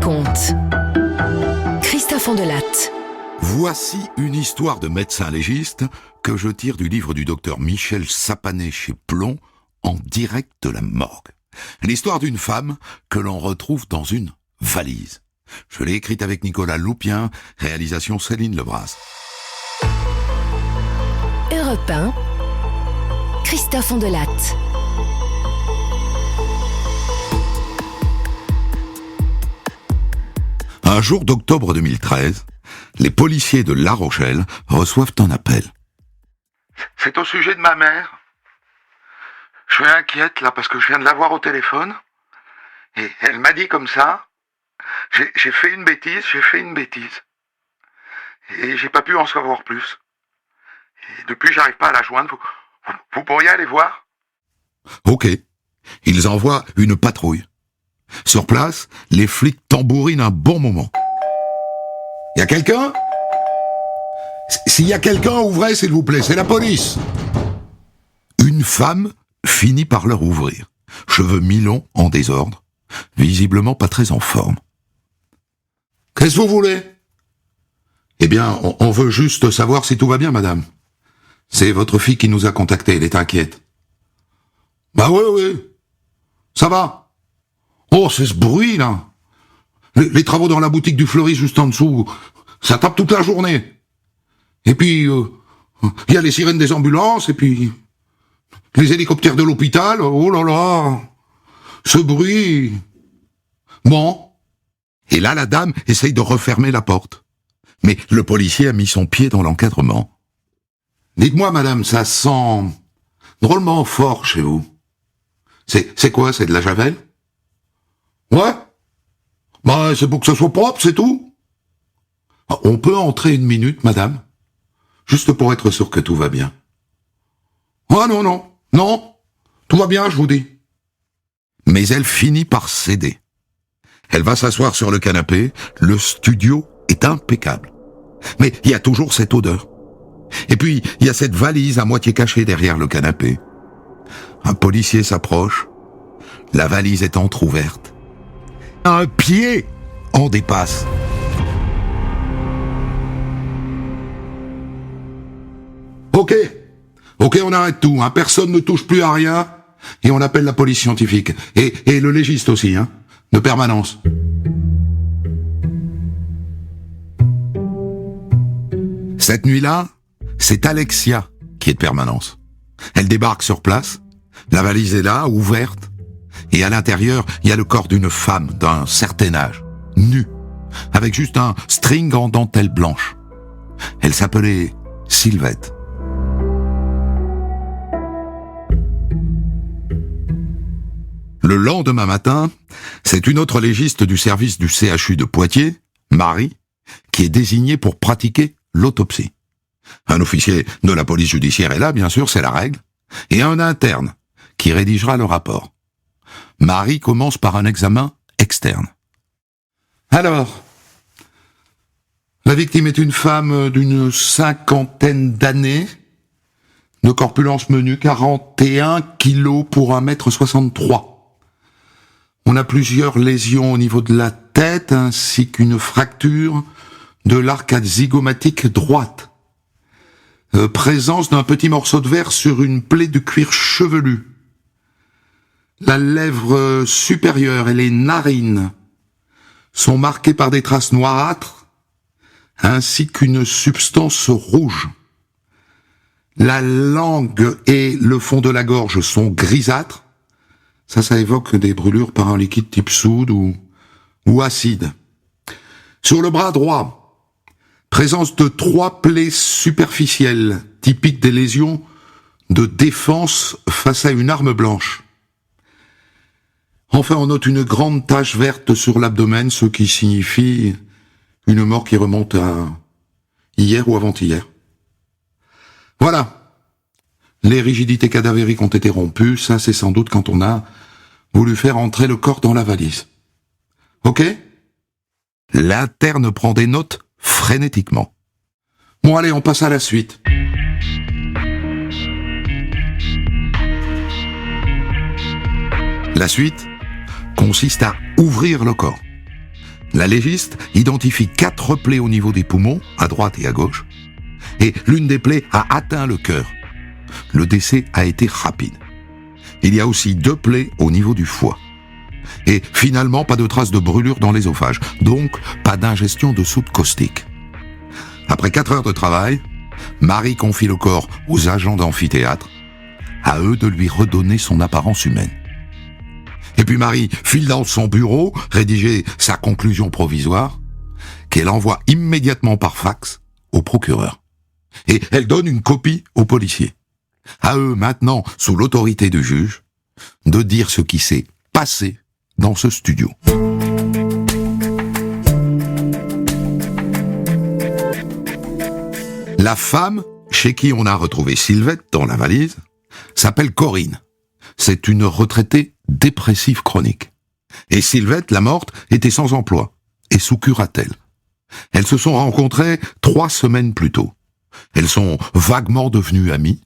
raconte. Christophe Andelatte. Voici une histoire de médecin légiste que je tire du livre du docteur Michel Sapanet chez Plon, En direct de la morgue. L'histoire d'une femme que l'on retrouve dans une valise. Je l'ai écrite avec Nicolas Loupien, réalisation Céline Lebras. Europe 1, Christophe Andelatte. Un jour d'octobre 2013, les policiers de La Rochelle reçoivent un appel. C'est au sujet de ma mère. Je suis inquiète là parce que je viens de la voir au téléphone. Et elle m'a dit comme ça, j'ai fait une bêtise. Et j'ai pas pu en savoir plus. Et depuis, j'arrive pas à la joindre. Vous pourriez aller voir? Ok. Ils envoient une patrouille. Sur place, les flics tambourinent un bon moment. Y a quelqu'un? S'il y a quelqu'un, ouvrez s'il vous plaît, c'est la police. Une femme finit par leur ouvrir. Cheveux mi-longs, en désordre, visiblement pas très en forme. Qu'est-ce que vous voulez? Eh bien, on veut juste savoir si tout va bien, madame. C'est votre fille qui nous a contactés, elle est inquiète. Bah oui. Ça va. Oh, c'est ce bruit, là. Les travaux dans la boutique du fleuriste juste en dessous, ça tape toute la journée. Et puis, y a les sirènes des ambulances, et puis les hélicoptères de l'hôpital. Oh là là, ce bruit. Bon. Et là, la dame essaye de refermer la porte. Mais le policier a mis son pied dans l'encadrement. Dites-moi, madame, ça sent drôlement fort chez vous. C'est quoi, c'est de la javel? Ouais. Bah, c'est pour que ce soit propre, c'est tout. On peut entrer une minute, madame? Juste pour être sûr que tout va bien. Ah non. Tout va bien, je vous dis. Mais elle finit par céder. Elle va s'asseoir sur le canapé, le studio est impeccable. Mais il y a toujours cette odeur. Et puis, il y a cette valise à moitié cachée derrière le canapé. Un policier s'approche. La valise est entrouverte. Un pied en dépasse. Ok, on arrête tout, hein. Personne ne touche plus à rien, et on appelle la police scientifique. Et le légiste aussi, hein, de permanence. Cette nuit-là, c'est Alexia qui est de permanence. Elle débarque sur place, la valise est là, ouverte, et à l'intérieur, il y a le corps d'une femme d'un certain âge, nue, avec juste un string en dentelle blanche. Elle s'appelait Sylvette. Le lendemain matin, c'est une autre légiste du service du CHU de Poitiers, Marie, qui est désignée pour pratiquer l'autopsie. Un officier de la police judiciaire est là, bien sûr, c'est la règle, et un interne qui rédigera le rapport. Marie commence par un examen externe. Alors, la victime est une femme d'une 50aine d'années, de corpulence menue, 41 kilos pour 1m63. On a plusieurs lésions au niveau de la tête, ainsi qu'une fracture de l'arcade zygomatique droite. Présence d'un petit morceau de verre sur une plaie de cuir chevelu. La lèvre supérieure et les narines sont marquées par des traces noirâtres, ainsi qu'une substance rouge. La langue et le fond de la gorge sont grisâtres. Ça évoque des brûlures par un liquide type soude ou acide. Sur le bras droit, présence de 3 plaies superficielles, typiques des lésions de défense face à une arme blanche. Enfin, on note une grande tache verte sur l'abdomen, ce qui signifie une mort qui remonte à hier ou avant-hier. Voilà. Les rigidités cadavériques ont été rompues, ça c'est sans doute quand on a voulu faire entrer le corps dans la valise. Ok? L'interne prend des notes frénétiquement. Bon allez, on passe à la suite. La suite consiste à ouvrir le corps. La légiste identifie 4 plaies au niveau des poumons, à droite et à gauche, et l'une des plaies a atteint le cœur. Le décès a été rapide. Il y a aussi 2 plaies au niveau du foie. Et finalement, pas de traces de brûlure dans l'ésophage, donc pas d'ingestion de soude caustique. Après 4 heures de travail, Marie confie le corps aux agents d'amphithéâtre, à eux de lui redonner son apparence humaine. Et puis Marie file dans son bureau, rédiger sa conclusion provisoire, qu'elle envoie immédiatement par fax au procureur. Et elle donne une copie aux policiers. À eux maintenant, sous l'autorité du juge, de dire ce qui s'est passé dans ce studio. La femme chez qui on a retrouvé Sylvette dans la valise s'appelle Corinne. C'est une retraitée dépressive chronique. Et Sylvette, la morte, était sans emploi et sous curatelle. Elles se sont rencontrées 3 semaines plus tôt. Elles sont vaguement devenues amies.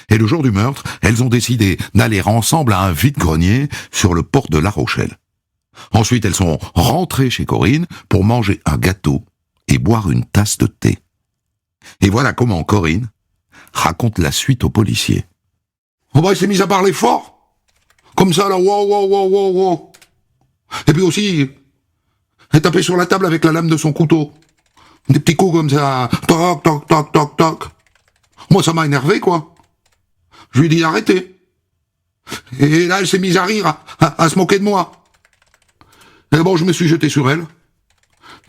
Et le jour du meurtre, elles ont décidé d'aller ensemble à un vide-grenier sur le port de La Rochelle. Ensuite, elles sont rentrées chez Corinne pour manger un gâteau et boire une tasse de thé. Et voilà comment Corinne raconte la suite aux policiers. Oh bah, il s'est mis à parler fort. Comme ça, là, wow. Et puis aussi, elle tapait sur la table avec la lame de son couteau. Des petits coups comme ça, toc, toc, toc, toc, toc. Moi, ça m'a énervé, quoi. Je lui ai dit arrêtez. Et là, elle s'est mise à rire, à se moquer de moi. Et bon, je me suis jeté sur elle.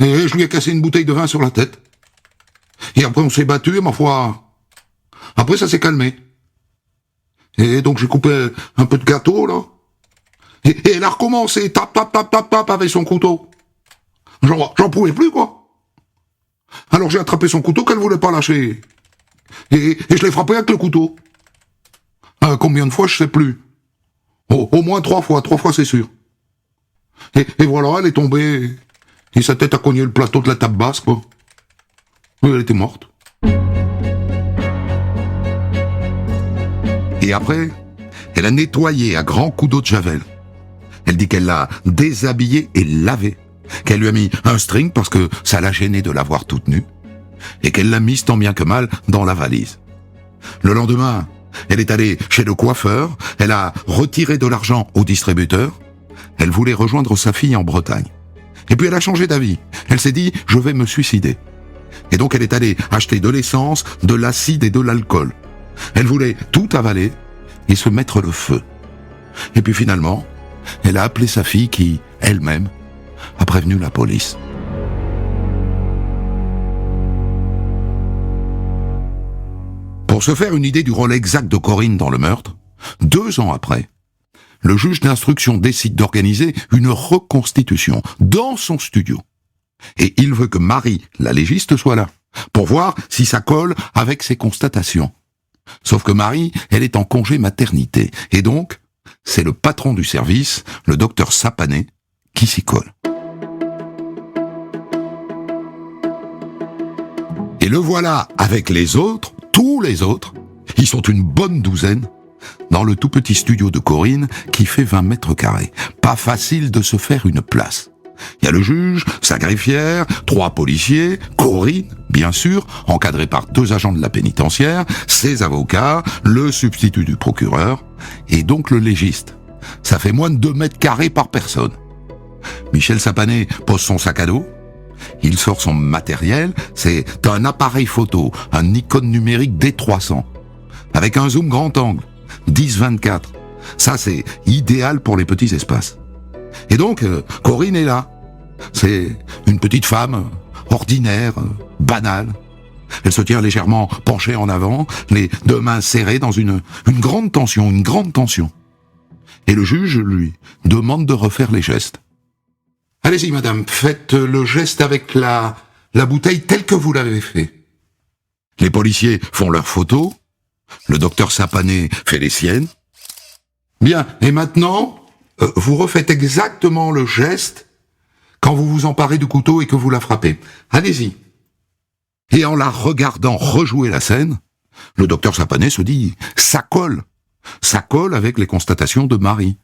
Et je lui ai cassé une bouteille de vin sur la tête. Et après, on s'est battu, et ma foi, après, ça s'est calmé. Et donc, j'ai coupé un peu de gâteau, là. Et elle a recommencé, tap, avec son couteau. J'en pouvais plus, quoi. Alors, j'ai attrapé son couteau qu'elle voulait pas lâcher. Et je l'ai frappé avec le couteau. Combien de fois, je sais plus. Au moins 3 fois, 3 fois, c'est sûr. Et voilà, elle est tombée, et sa tête a cogné le plateau de la table basse, quoi. Oui, elle était morte. Et après, elle a nettoyé à grands coups d'eau de javel. Elle dit qu'elle l'a déshabillée et lavée, qu'elle lui a mis un string parce que ça l'a gênée de la voir toute nue, et qu'elle l'a mise tant bien que mal dans la valise. Le lendemain, elle est allée chez le coiffeur, elle a retiré de l'argent au distributeur, elle voulait rejoindre sa fille en Bretagne. Et puis elle a changé d'avis. Elle s'est dit, je vais me suicider. Et donc elle est allée acheter de l'essence, de l'acide et de l'alcool. Elle voulait tout avaler et se mettre le feu. Et puis finalement, elle a appelé sa fille qui, elle-même, a prévenu la police. Pour se faire une idée du rôle exact de Corinne dans le meurtre, 2 ans après, le juge d'instruction décide d'organiser une reconstitution dans son studio. Et il veut que Marie, la légiste, soit là, pour voir si ça colle avec ses constatations. Sauf que Marie, elle est en congé maternité, et donc, c'est le patron du service, le docteur Sapanet, qui s'y colle. Et le voilà avec les autres, tous les autres, ils sont une bonne douzaine, dans le tout petit studio de Corinne qui fait 20 mètres carrés. Pas facile de se faire une place. Il y a le juge, sa greffière, 3 policiers, Corinne, bien sûr, encadrée par 2 agents de la pénitentiaire, ses avocats, le substitut du procureur, et donc le légiste. Ça fait moins de 2 mètres carrés par personne. Michel Sapanet pose son sac à dos, il sort son matériel, c'est un appareil photo, un Nikon numérique D300, avec un zoom grand angle, 10-24. Ça, c'est idéal pour les petits espaces. Et donc, Corinne est là. C'est une petite femme, ordinaire, banale. Elle se tient légèrement penchée en avant, les 2 mains serrées dans une grande tension, Et le juge, lui, demande de refaire les gestes. Allez-y, madame, faites le geste avec la bouteille telle que vous l'avez fait. Les policiers font leurs photos, le docteur Sapanet fait les siennes. Bien, et maintenant, vous refaites exactement le geste quand vous vous emparez du couteau et que vous la frappez. Allez-y. Et en la regardant rejouer la scène, le docteur Sapanet se dit « ça colle ». Ça colle avec les constatations de Marie.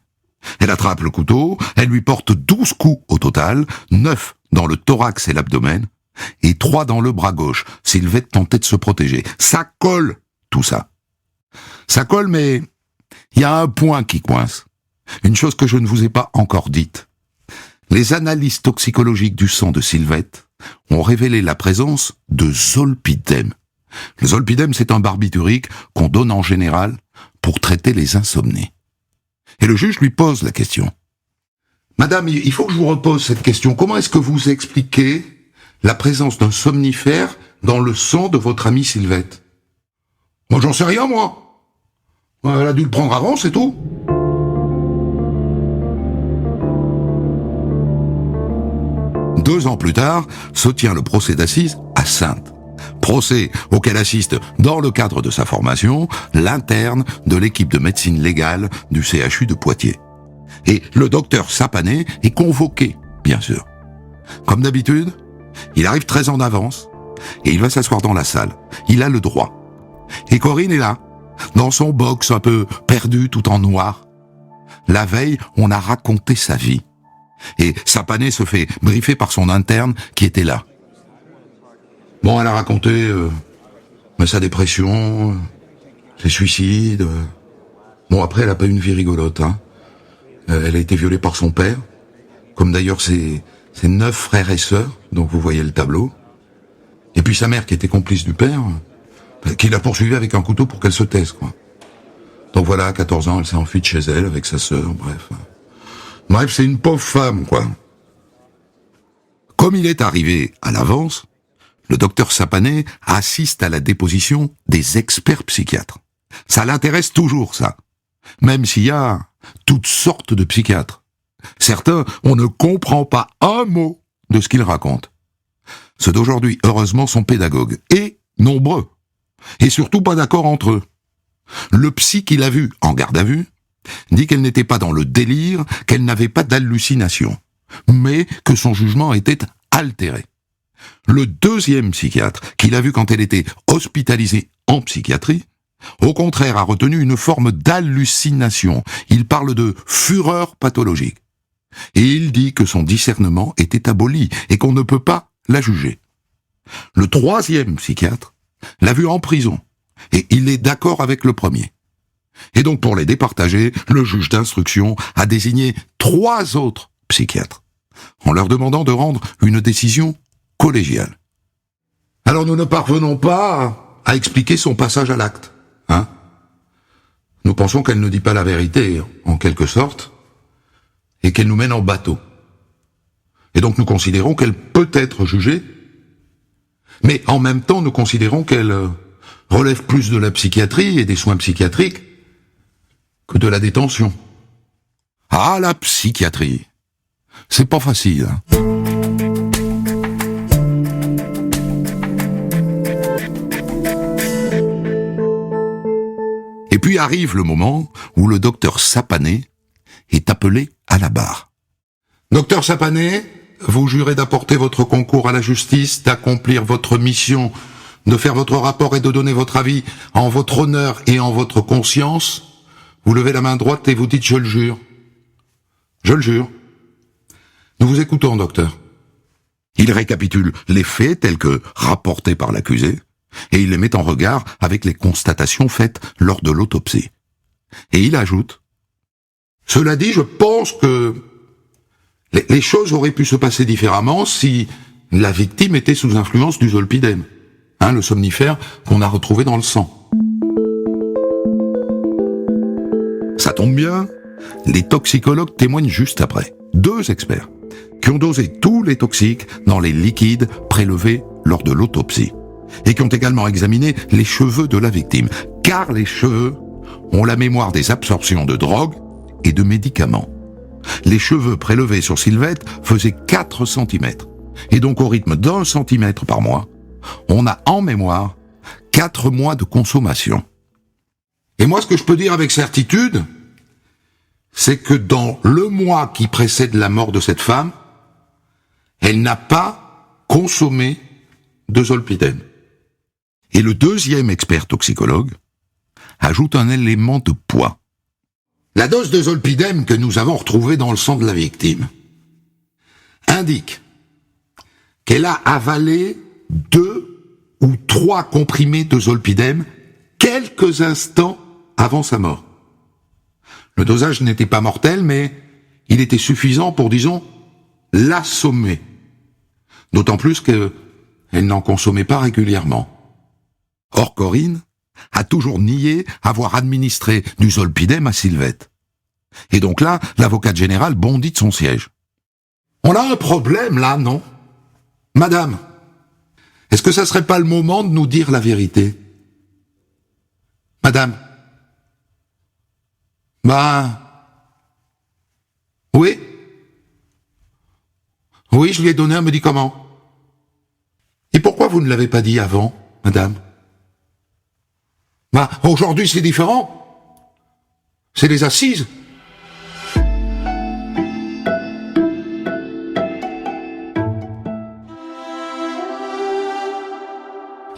Elle attrape le couteau, elle lui porte 12 coups au total, 9 dans le thorax et l'abdomen, et 3 dans le bras gauche. Sylvette tentait de se protéger. Ça colle, tout ça. Ça colle, mais il y a un point qui coince. Une chose que je ne vous ai pas encore dite. Les analyses toxicologiques du sang de Sylvette ont révélé la présence de zolpidem. Le zolpidem, c'est un barbiturique qu'on donne en général pour traiter les insomnies. Et le juge lui pose la question. Madame, il faut que je vous repose cette question. Comment est-ce que vous expliquez la présence d'un somnifère dans le sang de votre amie Sylvette? Moi, j'en sais rien, moi. Elle a dû le prendre avant, c'est tout. Deux ans plus tard, se tient le procès d'assises à Saintes. Procès auquel assiste, dans le cadre de sa formation, l'interne de l'équipe de médecine légale du CHU de Poitiers. Et le docteur Sapané est convoqué, bien sûr. Comme d'habitude, il arrive très en avance et il va s'asseoir dans la salle. Il a le droit. Et Corinne est là, dans son box un peu perdu tout en noir. La veille, on a raconté sa vie. Et Sapané se fait briefer par son interne qui était là. Bon, elle a raconté sa dépression, ses suicides. Bon, après, elle a pas eu une vie rigolote, hein. Elle a été violée par son père, comme d'ailleurs ses 9 frères et sœurs, donc vous voyez le tableau. Et puis sa mère, qui était complice du père, qui l'a poursuivie avec un couteau pour qu'elle se taise, quoi. Donc voilà, à 14 ans, elle s'est enfuie de chez elle avec sa sœur, bref. Bref, c'est une pauvre femme, quoi. Comme il est arrivé à l'avance, le docteur Sapané assiste à la déposition des experts psychiatres. Ça l'intéresse toujours, ça. Même s'il y a toutes sortes de psychiatres. Certains, on ne comprend pas un mot de ce qu'ils racontent. Ceux d'aujourd'hui, heureusement, sont pédagogues. Et nombreux. Et surtout pas d'accord entre eux. Le psy qu'il a vu en garde à vue dit qu'elle n'était pas dans le délire, qu'elle n'avait pas d'hallucination, mais que son jugement était altéré. Le deuxième psychiatre, qu'il a vu quand elle était hospitalisée en psychiatrie, au contraire a retenu une forme d'hallucination. Il parle de fureur pathologique. Et il dit que son discernement était aboli et qu'on ne peut pas la juger. Le troisième psychiatre l'a vue en prison et il est d'accord avec le premier. Et donc pour les départager, le juge d'instruction a désigné 3 autres psychiatres, en leur demandant de rendre une décision collégiale. Alors nous ne parvenons pas à expliquer son passage à l'acte, hein? Nous pensons qu'elle ne dit pas la vérité, en quelque sorte, et qu'elle nous mène en bateau. Et donc nous considérons qu'elle peut être jugée, mais en même temps nous considérons qu'elle relève plus de la psychiatrie et des soins psychiatriques que de la détention. Ah, la psychiatrie, c'est pas facile, hein. Et puis arrive le moment où le docteur Sapané est appelé à la barre. Docteur Sapané, vous jurez d'apporter votre concours à la justice, d'accomplir votre mission, de faire votre rapport et de donner votre avis en votre honneur et en votre conscience. Vous levez la main droite et vous dites « je le jure ». Je le jure. Nous vous écoutons, docteur. Il récapitule les faits tels que rapportés par l'accusé, et il les met en regard avec les constatations faites lors de l'autopsie. Et il ajoute « Cela dit, je pense que les choses auraient pu se passer différemment si la victime était sous influence du zolpidem, hein, le somnifère qu'on a retrouvé dans le sang. » Ça tombe bien, les toxicologues témoignent juste après. 2 experts qui ont dosé tous les toxiques dans les liquides prélevés lors de l'autopsie et qui ont également examiné les cheveux de la victime, car les cheveux ont la mémoire des absorptions de drogue et de médicaments. Les cheveux prélevés sur Sylvette faisaient 4 cm, et donc au rythme d'1 cm par mois, on a en mémoire 4 mois de consommation. Et moi, ce que je peux dire avec certitude, c'est que dans le mois qui précède la mort de cette femme, elle n'a pas consommé de zolpidem. Et le deuxième expert toxicologue ajoute un élément de poids. La dose de zolpidem que nous avons retrouvée dans le sang de la victime indique qu'elle a avalé 2 ou 3 comprimés de zolpidem quelques instants avant sa mort. Le dosage n'était pas mortel, mais il était suffisant pour, disons, l'assommer. D'autant plus qu'elle n'en consommait pas régulièrement. Or, Corinne a toujours nié avoir administré du zolpidem à Sylvette. Et donc là, l'avocate générale bondit de son siège. On a un problème là, non ? Madame, est-ce que ça serait pas le moment de nous dire la vérité ? Madame ? Oui ? Oui, je lui ai donné un médicament. Et pourquoi vous ne l'avez pas dit avant, madame ? Aujourd'hui c'est différent. C'est les assises.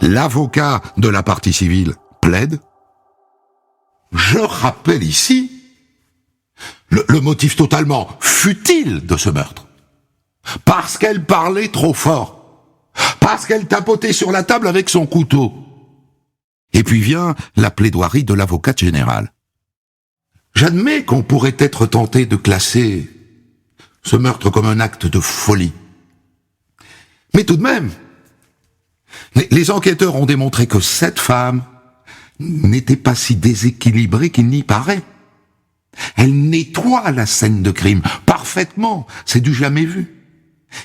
L'avocat de la partie civile plaide. Je rappelle ici le motif totalement futile de ce meurtre. Parce qu'elle parlait trop fort. Parce qu'elle tapotait sur la table avec son couteau. Et puis vient la plaidoirie de l'avocate générale. J'admets qu'on pourrait être tenté de classer ce meurtre comme un acte de folie. Mais tout de même, les enquêteurs ont démontré que cette femme n'était pas si déséquilibrée qu'il n'y paraît. Elle nettoie la scène de crime parfaitement, c'est du jamais vu.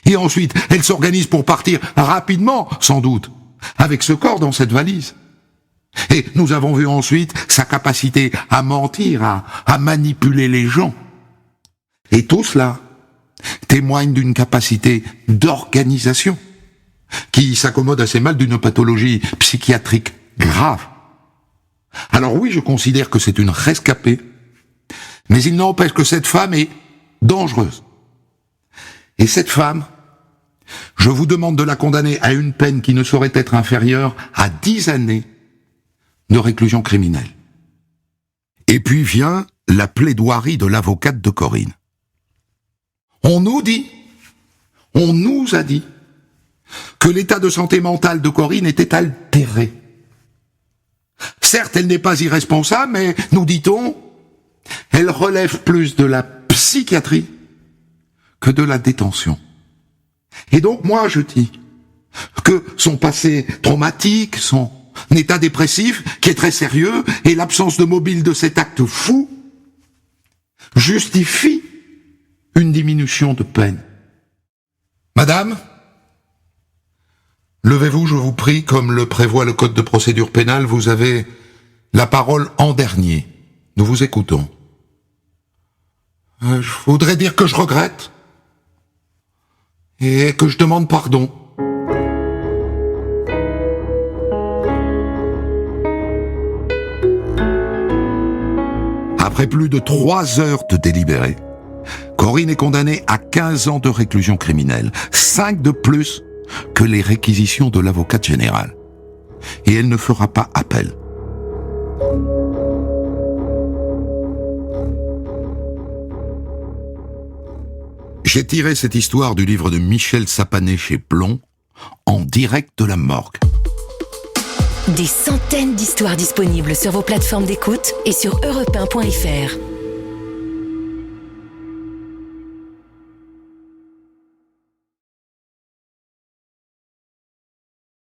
Et ensuite, elle s'organise pour partir rapidement, sans doute, avec ce corps dans cette valise. Et nous avons vu ensuite sa capacité à mentir, à manipuler les gens. Et tout cela témoigne d'une capacité d'organisation qui s'accommode assez mal d'une pathologie psychiatrique grave. Alors oui, je considère que c'est une rescapée, mais il n'empêche que cette femme est dangereuse. Et cette femme, je vous demande de la condamner à une peine qui ne saurait être inférieure à 10 années de réclusion criminelle. Et puis vient la plaidoirie de l'avocate de Corinne. On nous a dit que l'état de santé mentale de Corinne était altéré. Certes, elle n'est pas irresponsable, mais, nous dit-on, elle relève plus de la psychiatrie que de la détention. Et donc, moi, je dis que son passé traumatique, son état dépressif, qui est très sérieux, et l'absence de mobile de cet acte fou, justifie une diminution de peine. Madame, levez-vous, je vous prie, comme le prévoit le Code de procédure pénale, vous avez la parole en dernier. Nous vous écoutons. Je voudrais dire que je regrette et que je demande pardon. Après plus de 3 heures de délibéré, Corinne est condamnée à 15 ans de réclusion criminelle, 5 de plus que les réquisitions de l'avocate générale. Et elle ne fera pas appel. J'ai tiré cette histoire du livre de Michel Sapanet chez Plomb, en direct de la morgue. Des centaines d'histoires disponibles sur vos plateformes d'écoute et sur europe1.fr.